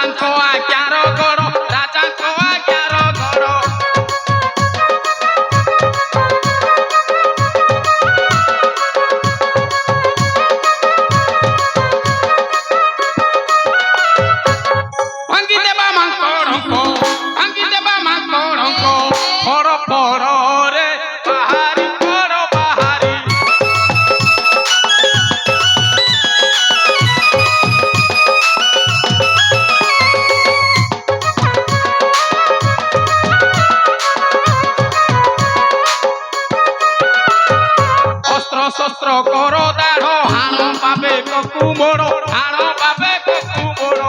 ରାଜାଙ୍କ ଆଜ୍ଞାର ଗଡ଼ ରାଜାଙ୍କ ଆଜ୍ଞାର ଗଡ଼ ଭାଙ୍ଗିଦେବା ମାଙ୍କଡ଼ଙ୍କ ଫର ଫରରେ ବାହାରି ପଡ଼ ବାହାରି ଶସ୍ତ୍ର କର ଦାଢ଼ ହାଣ ପାବେ କକୁ ମୋଡ଼ ହାଣ ପାବେ କକୁ ମୋଡ଼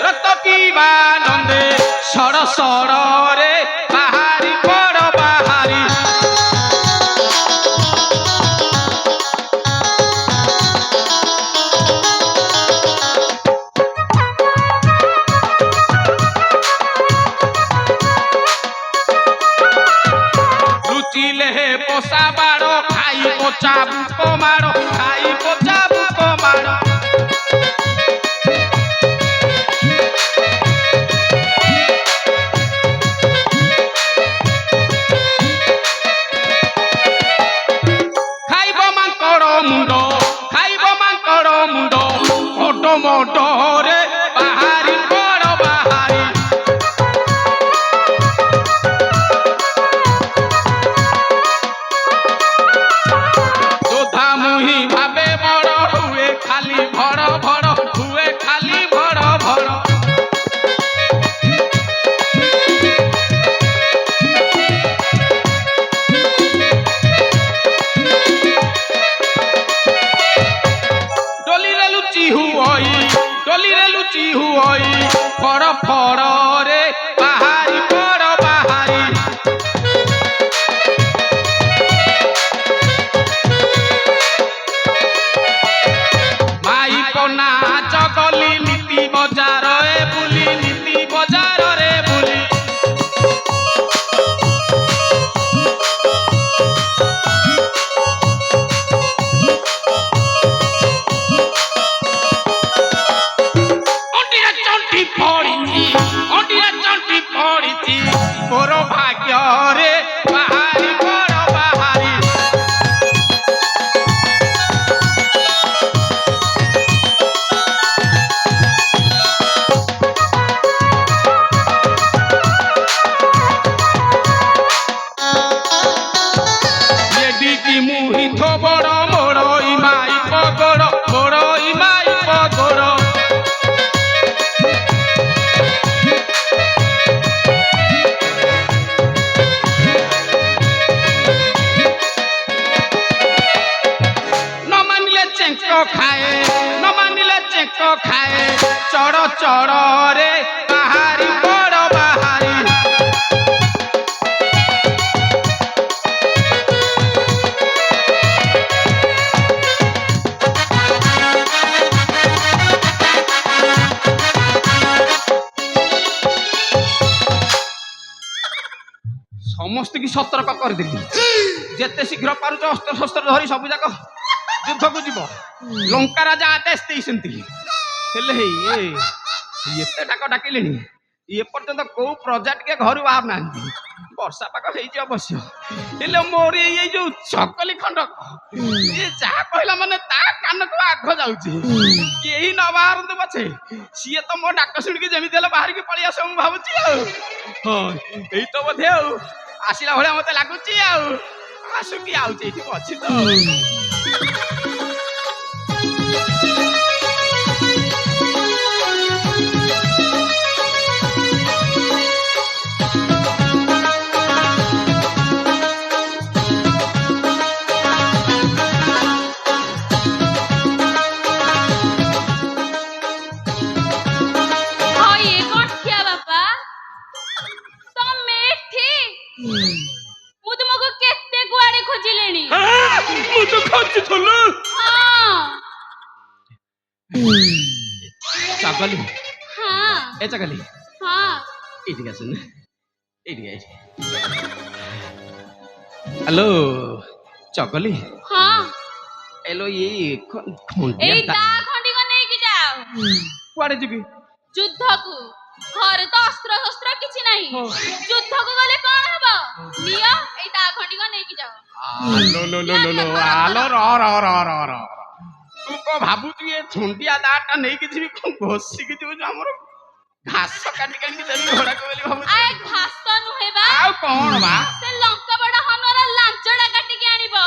ରକ୍ତ ପିଇବା ନନ୍ଦେ ସଡ଼ ସଡ଼ରେ ବାହାରି ପଡ଼ ବାହାରି ଲୁଚିଲେ ପୋଷା ବାଡ଼ ଖାଇ ପୋଚା ବୁକ ମାଡ଼ ଖାଇ ପୋଚା ବୁକ ମାଡ଼ ମୋଟରେ ବାହାରି ପଡ଼ ବାହାରି ଯୋଦ୍ଧା ମୁହିଁ ଭାବେ ବଡ଼ ହୁଏ ଖାଲି ଭଡ଼ ଭଡ଼ ହୁଏ ଖାଲି ଭଡ଼ ଭଡ଼ ଡୋଲିରେ ଲୁଚି ହୁଅଇ ଫଡ଼ ଫଡ଼ରେ ବାହାରି ପଡ଼ ବାହାରି ମାଇପ ନାଚ ଗଲି ନୀତି ବଜାରରେ ବୁଲି ନୀତି ବଜାରରେ ବୁଲି ଅଣ୍ଟିରେ ଚଣ୍ଟି ପଡ଼ିଛି ମୋର ଭାଗ୍ୟରେ ବାହାରି ପଡ଼ ବାହାରି ଏଡ଼ିକି ମୁହିଁ ଥୋବଡ଼ ମୋର ଇମାଇ ପଗଡ଼ ମୋର ଇମାଇ ପଗଡ଼ ଖାଏ ଚଡ଼ ଚଡ଼ରେ ବାହାରି ପଡ଼ ବାହାରି ସମସ୍ତ କି ସତର୍କ କରିଦେଲି ଯେତେ ଶୀଘ୍ର ପାରୁଛ ଅସ୍ତ୍ର ଶସ୍ତ୍ର ଧରି ସବୁ ଯାକ ଯୁଦ୍ଧକୁ ଯିବ ଲଙ୍କା ରାଜା ଆଦେଶ ଦେଇଛନ୍ତି ହେଲେ ଏତେ ଡାକ ଡାକିଲେଣି ଏପର୍ଯ୍ୟନ୍ତ କୋଉ ପ୍ରଜା ଟିକେ ଘରୁ ବାହାରୁ ନାହାନ୍ତି ବର୍ଷା ପାଗ ହେଇଛି ଅବଶ୍ୟ ହେଲେ ମୋର ଏଇ ଯୋଉ ଚକଲି ଖଣ୍ଡକ ଇଏ ଯାହା କହିଲା ମାନେ ତା କାନକୁ ଆଗ ଯାଉଛି କେହି ନ ବାହାରନ୍ତୁ ପଛେ ସିଏ ତ ମୋ ଡାକ ଶୁଣିକି ଯେମିତି ହେଲେ ବାହାରିକି ପଳେଇ ଆସିବ ମୁଁ ଭାବୁଛି ଆଉ ହଁ ଏଇ ତ ବୋଧେ ଆଉ ଆସିଲା ଭଳିଆ ମତେ ଲାଗୁଛି ଆଉ ଆସୁକି ଆଉଛି ଏଇଠି ଅଛି ତ चगली हाँ ए चगली हाँ ଏଇଠିକି ଆସୁନ ଏଇଠିକି ହ୍ୟାଲୋ ଚଗଲି ହଁ ଏଲୋ ଏଇ ତା ଖଣ୍ଡିକ ନେଇକି ଯାଅ କୁଆଡେ ଯିବି ଯୁଦ୍ଧକୁ ଘରେ ତ ଅସ୍ତ୍ର ଶସ୍ତ୍ର କିଛି ନାହିଁ ଯୁଦ୍ଧକୁ ଗଲେ କଣ ହବ ନିଅ ଏଇ ତା ଖଣ୍ଡିକ ନେଇକି ଯାଅ ଆଲୋ ତୁ କଣ ଭାବୁଛୁ ଏ ଥଣ୍ଡିଆ ଦାଟା ନେଇକି ଯିବି କଣ ଘଷିକି ଯିବୁ ଆମର ଘାସ କାଟି କାଟିକି ଦେବି ଘୋଡାକୁ ବୋଲି ଭାବୁଛୁ ଘାସ ନୁହେଁ ବା ଆଉ କଣ ବା ସେ ଲଙ୍କା ବଡ ହନୁର ଲାଞ୍ଚଟା କାଟିକି ଆଣିବ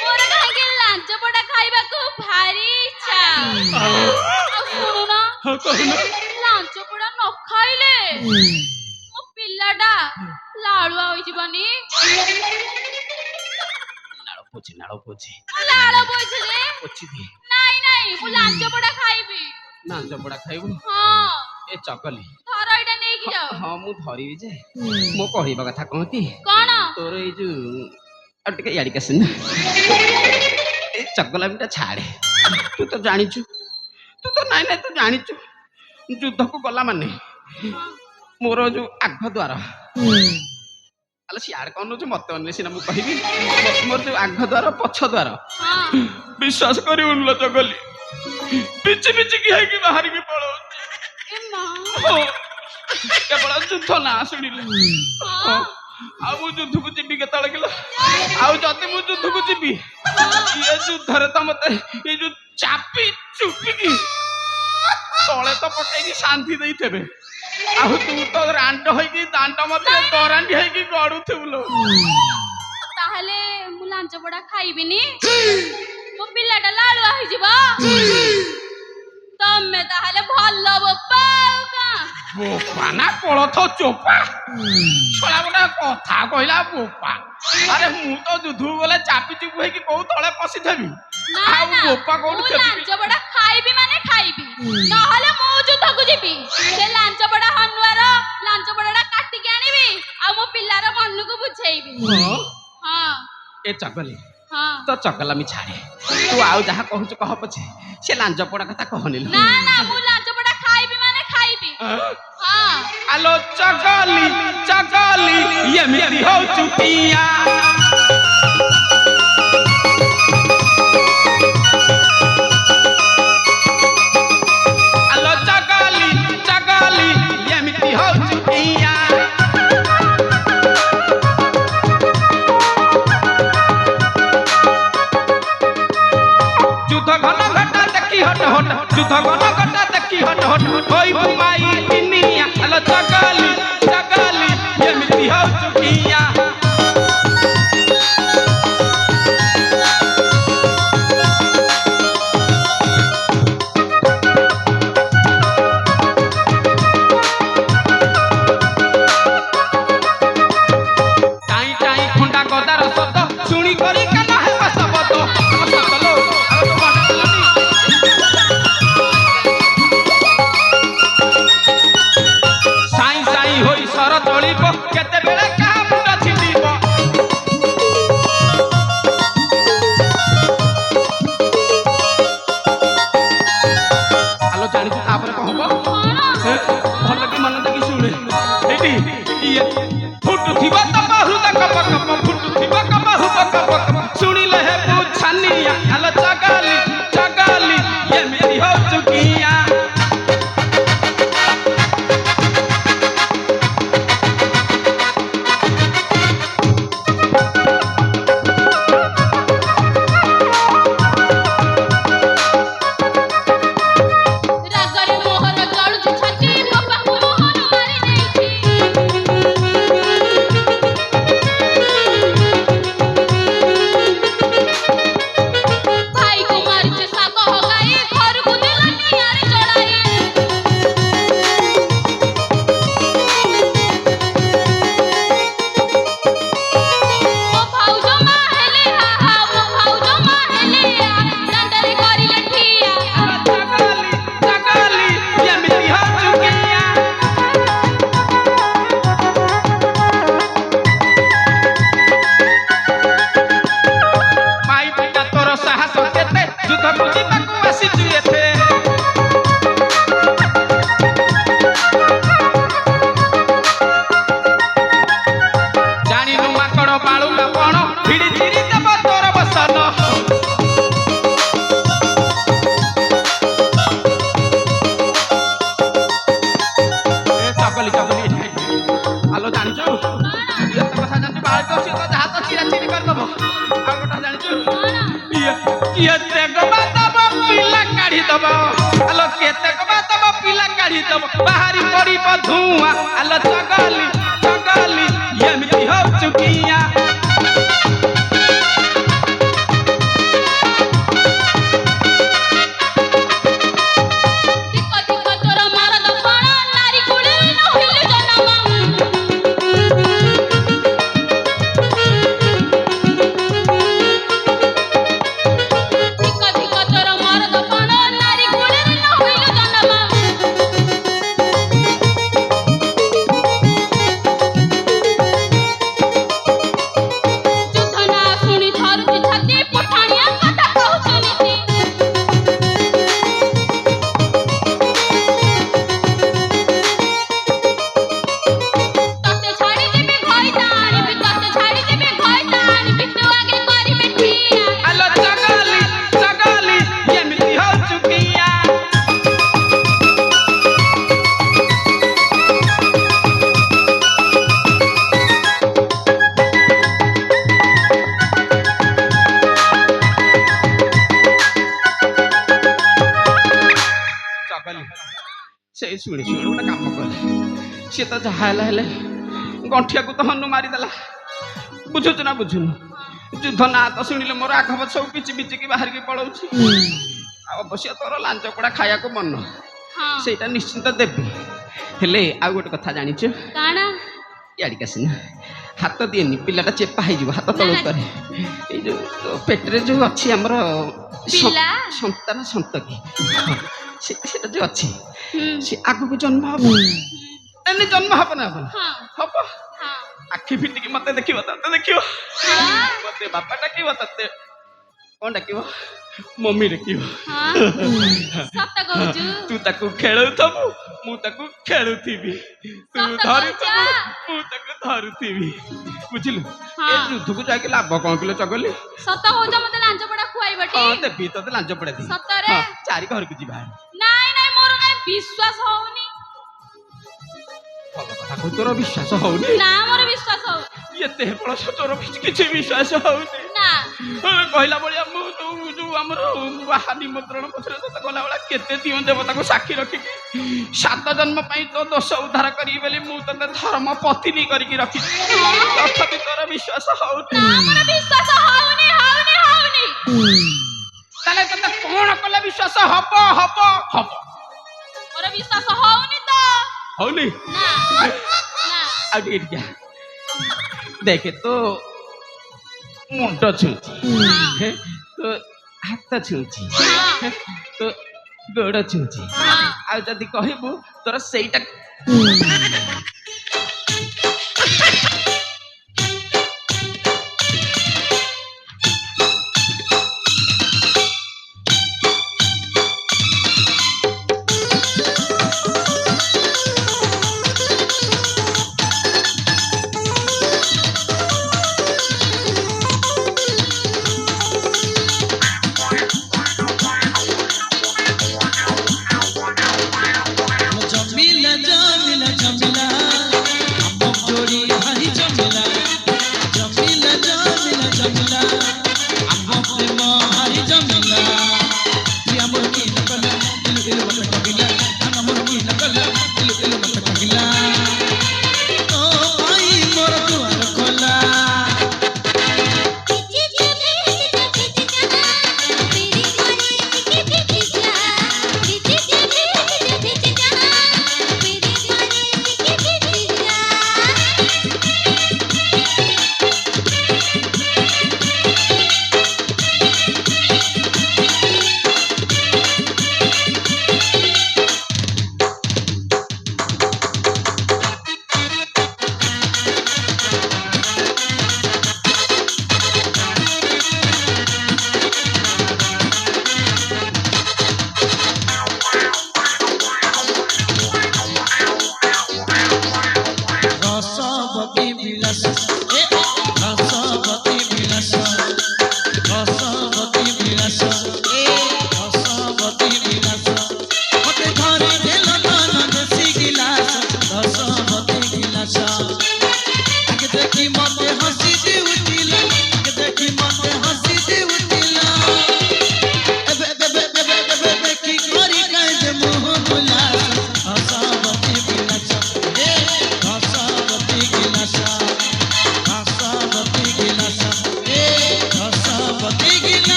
ମୋର କାହିଁକି ଲାଞ୍ଚ ପଡା ଖାଇବାକୁ ଭାରି ଇଚ୍ଛା ଆଉ ଶୁଣୁନ ଲାଞ୍ଚ ପଡା ନ ଖାଇଲେ ମୋ ପିଲାଟା ଲାଳୁଆ ହୋଇଯିବନି ନାଳ ପୋଛି ଲାଳ ବୋଇଛି ଯେ ନାଇଁ ମୁଁ ଲାଞ୍ଚ ପଡା ଖାଇବି ଲାଞ୍ଚ ପଡା ଖାଇବୁ ହଁ ଏ ଚକଲି ଧର ଏଇଟା ନେଇକି ଯାଅ ହଁ ମୁଁ ଧରିବି ଯେ ମୋ କହିବା କଥା କଣ କି କଣ ତୋର ଏଇ ଯୋଉ ଆଉ ଟିକେ ଇଆଡିକି ଆସେନା ଏଇ ଚଗଲାମିଟା ଛାଡେ ତୁ ତ ଜାଣିଛୁ ତୁ ତ ନାଇଁ ତୁ ଜାଣିଛୁ ଯୁଦ୍ଧକୁ ଗଲା ମାନେ ମୋର ଯୋଉ ଆଗ ଦ୍ୱାର ଆଲୋ ସିଆଡେ କଣ ନଉଛୁ ମତେ ଅନେଇ ସିନା ମୁଁ କହିବି ମୋର ଯୋଉ ଆଗ ଦ୍ୱାର ପଛ ଦ୍ୱାର ବିଶ୍ୱାସ କରିବୁନି ଲୋ ଚଗଲି ପିଚି ପିଚିକି ହେଇକି ବାହାରିକି ପଳଉଛି କେବଳ ଯୁଦ୍ଧ ନା ଶୁଣିଲେ ଆଉ ମୁଁ ଯୁଦ୍ଧକୁ ଯିବି କେତେବେଳେ କିଲୋ ଆଉ ଯଦି ମୁଁ ଯୁଦ୍ଧକୁ ଯିବି ଇଏ ଯୁଦ୍ଧରେ ତ ମତେ ଏଇ ଯୋଉ ଚାପି ଚୁପିକି ତଳେ ତ ପକେଇକି ଶାନ୍ତି ଦେଇଥିବେ ଆଉ ତୁ ତ ରାଣ୍ଡ ହେଇକି ଦାଣ୍ଡ ମଧ୍ୟରେ ଦରାଣ୍ଡି ହେଇକି ଗଡୁଥିବୁ ଲୋ ତାହେଲେ ମୁଁ ଲାଞ୍ଚ ପଡା ଖାଇବିନି ମୋ ପିଲାଟା ଲାଳୁଆ ହେଇଯିବ ତମେ ତାହେଲେ ଭଲ ବୋପା ବୋପା ନା କୋଳଥ ଚୋପା ଛଡା ଗୋଟେ କଥା କହିଲା ବୋପା ଆରେ ମୁଁ ତ ଯୁଦ୍ଧକୁ ଗଲେ ଚାପି ଚୁପି ହେଇକି କୋଉ ତଳେ ପଶିଥିବି ଆଉ ବୋପା କୋଉଠି ଲାଞ୍ଚ ପଡା ଖାଇବି ମାନେ ଖାଇବି ନହେଲେ ମୁଁ ଯୁଦ୍ଧକୁ ଯିବି ସେ ଲାଞ୍ଚ ପଡା ହନୁଆର ଲାଞ୍ଚ ପଡାଟା କାଟିକି ଆଣିବି ଆଉ ମୋ ପିଲାର ମନକୁ ବୁଝେଇବି ହଁ ଏ ଚଗଲି ତ ଚଗଲାମି ଛାଡେ ତୁ ଆଉ ଯାହା କହୁଛୁ କହ ପଛେ ସେ ଲାଞ୍ଚ ପଡା କଥା କହନି ନା ମୁଁ ଲାଞ୍ଚ ପଡା ଖାଇବି ମାନେ ଖାଇବି ଆଲୋ ଚଗଲି ଏମିତି ହଉଛୁ ପିଆ ଆଲୋ ଚଗଲି ଏମିତି ହଉଛୁ ପିଆ যুদ্ধ ঘন ঘটা দেখি হট যুদ্ধ ঘন ঘটা দেখি হট হই বুমাই তিনিয়া আলো চগলি এমিতি হউচু কিয়া টাই খুন্ডা গদার শব্দ শুনি করি কেন হেবা শব্দ চলিব কেতেবেলে কাহা মুন্ড ছিটিব আলো জানিଛୁ তাପରେ କଣ ହବ ଭଲ କି ମନ ଦେଇକି ଶୁଣେ ଏଇଠି ଇଏ ଫୁଟୁଥିବ ତ ବହୁତ କପ କପ ଫୁଟୁଥିବ ତ ବହୁତ କପ କପ ଶୁଣିଲେ ହେ ବୁଝାନିଆ ଆଲୋ ଚଗଲି ଏମିତି ହଉଛୁ କିଆ धुआं आलो चगली चगली एमती हो चुकिया से शुणी शुणी गोटे कम कले सी तो जहाँ हेले गंठिया को तो हनु मारिदेला बुझुचु ना बुझुनु युद्ध ना तो शुणिले मोर आख पछ सब पिचि पिचिकी बाहर की पलाऊँ अवश्य तोर लांच पड़ा खाया को मन सेटा निश्चिंत देवी हेले आ गोटे कथा जानिछु काना याडिका सिना हाथ दिएनी पिलाटा चेपा हो हाथ तल करे जो पेटरे जो अच्छी आमर संतान संतकी सेटा जो अच्छी से आगु को जन्म हम एने जन्म हम ना हम आखि फिटिकी मते देखिबो तते देखिबो मते बापा डाकिबो तते कोन डाकिबो मम्मी डाकिबो सत कहूछु तू ताकू खेलुथबु मु ताकू खेलुथिबी तू धरुथबु मु ताकू धरुथिबी बुझिलु ए युद्ध को जाके लाभ कोन किलो चगली सत कहूछ मते लांच पड़ा खुआइबटी हां देबी तते लांच पड़ा दी सतरे चारि घर को जीवा नाइ नाइ मोर काई विश्वास होउनी तोर विश्वास होउनी ना मोर विश्वास हो एते बड़ तोर किछि विश्वास होउनी ना कहला बलिया मु जो हमर बाहा निमंत्रण पछरे तो गला वाला केते दियो देवता को साक्षी रखी 7 जन्म पई तो दोष उद्धार करी बेली मु तते धर्म पत्नी करी रखी तथापि तोर विश्वास होउनी ना मोर विश्वास होउनी होउनी होउनी ताले तते कोन कले विश्वास हबो हबो हबो मोर विश्वास होउनी तो होउनी ना ना आगे क्या देखे तो मुंड छुची तो हाथ छुची तो गोड़ छुची आ जदी कहबू तोर सेईटा जमिला जमिला जमिला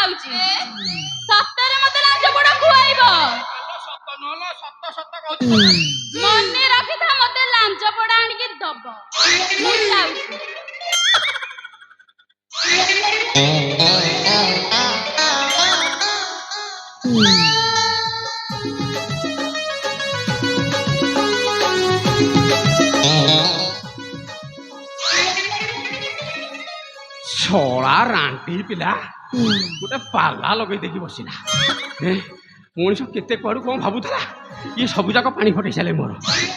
ଯାଉଛି ସତରେ ମତେ ଲାଞ୍ଜ ପୋଡ଼ା ଖୁଆଇବ। ସତ ନହେଲେ ସତ ସତ କହୁଛି। ମନେ ରଖିଥା ମତେ ଲାଞ୍ଜ ପୋଡ଼ା ଆଣିକି ଦବ। ମୁଁ ଯାଉଛି। ଛଳା ରାଣ୍ଟି ପିଲା ଗୋଟେ ପାଲା ଲଗେଇ ଦେଇକି ବସିଲା। ମଣିଷ କେତେ କୁଆଡୁ କଣ ଭାବୁଥିଲା, ଇଏ ସବୁ ଯାକ ପାଣି ଫଟେଇ ସାରିଲେ ମୋର।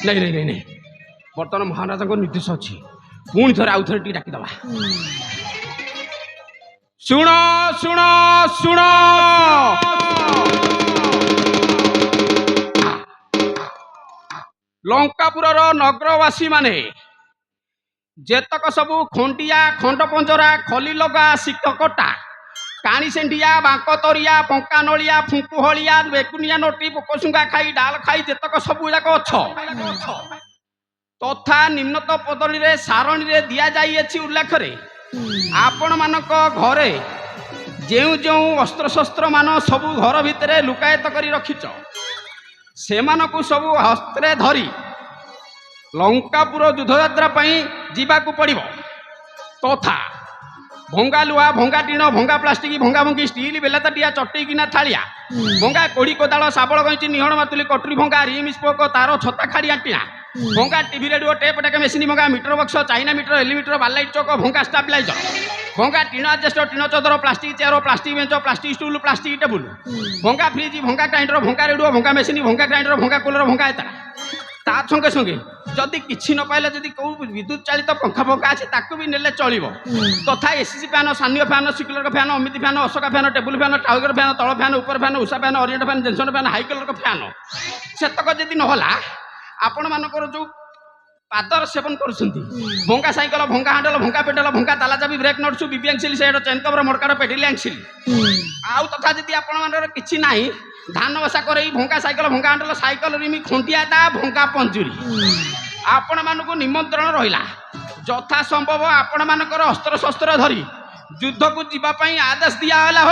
ନାଇଁ ନାଇଁ ନାଇଁ ନାଇଁ, ବର୍ତ୍ତମାନ ମହାରାଜାଙ୍କ ନିର୍ଦ୍ଦେଶ ଅଛି, ପୁଣି ଥରେ ଆଉ ଥରେ ଟିକେ ଡାକିଦବା। ଶୁଣ ଶୁଣ ଶୁଣ, ଲଙ୍କାପୁରର ନଗରବାସୀ ମାନେ ଯେତକ ସବୁ ଖଣ୍ଡିଆ ଖଣ୍ଡ ପଞ୍ଜରା ଖଲି ଲଗା ଶିକ କଟା କାଣି ସେଣ୍ଡିଆ ବାଙ୍କ ତରିଆ ପଙ୍କା ନଳିଆ ଫୁଙ୍କୁ ହଳିଆ ବେଗୁନିଆ ନଟି ପୋକଶୁଙ୍ଗା ଖାଇ ଡାଲ ଖାଇ ଯେତକ ସବୁ ଯାକ ଅଛ ତଥା ନିମ୍ନତ ପଦଳୀରେ ସାରଣୀରେ ଦିଆଯାଇଅଛି ଉଲ୍ଲେଖରେ ଆପଣମାନଙ୍କ ଘରେ ଯେଉଁ ଯେଉଁ ଅସ୍ତ୍ରଶସ୍ତ୍ର ମାନ ସବୁ ଘର ଭିତରେ ଲୁକାୟିତ କରି ରଖିଛ ସେମାନଙ୍କୁ ସବୁ ହସ୍ତରେ ଧରି ଲଙ୍କାପୁର ଯୁଦ୍ଧଯାତ୍ରା ପାଇଁ ଯିବାକୁ ପଡ଼ିବ। ତଥା ଭଙ୍ଗା ଲୁହା ଭଙ୍ଗା ଟିଣ ଭଙ୍ଗା ପ୍ଲାଷ୍ଟିକ ଭଙ୍ଗା ଭଙ୍ଗି ଷ୍ଟିଲ ବେଲାତାଟିଆ ଚଟେଇକିନା ଥାଳିଆ ଭଙ୍ଗା କୋଡ଼ି କୋଦାଳ ଶାବଳ ଗଇଁଚି ନିହଣ ମାତୁଲି କଟୁରୀ ଭଙ୍ଗା ରିମ୍ ସ୍ପୋକ ତାର ଛତା ଖାଡ଼ି ଆଣ୍ଟିଣା ଭଙ୍ଗା TV radio tape deck machine ଭଙ୍ଗା meter box China meter eliminator ବାଲାଇଟ୍ ଚକ ଭଙ୍ଗା ଷ୍ଟାବିଲାଇଜର ଭଙ୍ଗା ଟିଣ ଆଜେଷ୍ଟ ଟିଣ ଚଦର plastic chair plastic bench plastic stool plastic table ଭଙ୍ଗା ଫ୍ରିଜ ଭଙ୍ଗା ଗ୍ରାଇଣ୍ଡର ଭଙ୍ଗା ରେଡ଼ିଓ ଭଙ୍ଗା ମେସିନ୍ ଭଙ୍ଗା ଗ୍ରାଇଣ୍ଡର ଭଙ୍ଗା କୁଲର ଭଙ୍ଗା ଏତାରା ତା ସଙ୍ଗେ ସଙ୍ଗେ ଯଦି କିଛି ନ ପାଇଲେ ଯଦି କୋଉ ବିଦ୍ୟୁତ ଚାଳିତ ପଙ୍ଖା ଫଙ୍କା ଅଛି ତାକୁ ବି ନେଲେ ଚଳିବ। ତଥା ଏସିସି ଫ୍ୟାନ ସାନିଓ ଫ୍ୟାନ ସିକୁଲର ଫ୍ୟାନ ଅମିତି fan Ashoka fan table fan ଟାଉଗର ଫ୍ୟାନ ତଳ ଫ୍ୟାନ ଉପର fan Usha fan Orient fan ଜେନସନ ଫ୍ୟାନ ହାଇକଲର ଫ୍ୟାନ ସେତକ ଯଦି ନହେଲା ଆପଣମାନଙ୍କର ଯୋଉ ପାଦର ସେବନ କରୁଛନ୍ତି ଭଙ୍ଗା ସାଇକେଲ ଭଙ୍ଗା ହାଣ୍ଡଲ ଭଙ୍ଗା ପେଡାଲ ଭଙ୍ଗା ତାଲା ଚାବି ବ୍ରେକ୍ ନଟସୁ ବିବି ଆକ୍ସିଲ ସେଟ ଚେନ୍ କଭର ମଡକାଡ ପେଡିଲି ଆକ୍ସିଲ ଆଉ ତଥା ଯଦି ଆପଣମାନଙ୍କର କିଛି ନାହିଁ ଧାନ ବସା କରେଇ ଭଙ୍ଗା ସାଇକେଲ ଭଙ୍ଗା ହାଣ୍ଡଲ ସାଇକେଲ ରିମି ଖୁଣ୍ଟିଆ ତା ଭଙ୍ଗା ପଞ୍ଜୁରୀ ଆପଣମାନଙ୍କୁ ନିମନ୍ତ୍ରଣ ରହିଲା। ଯଥା ସମ୍ଭବ ଆପଣମାନଙ୍କର ଅସ୍ତ୍ରଶସ୍ତ୍ର ଧରି ଯୁଦ୍ଧକୁ ଯିବା ପାଇଁ ଆଦେଶ ଦିଆହେଲା।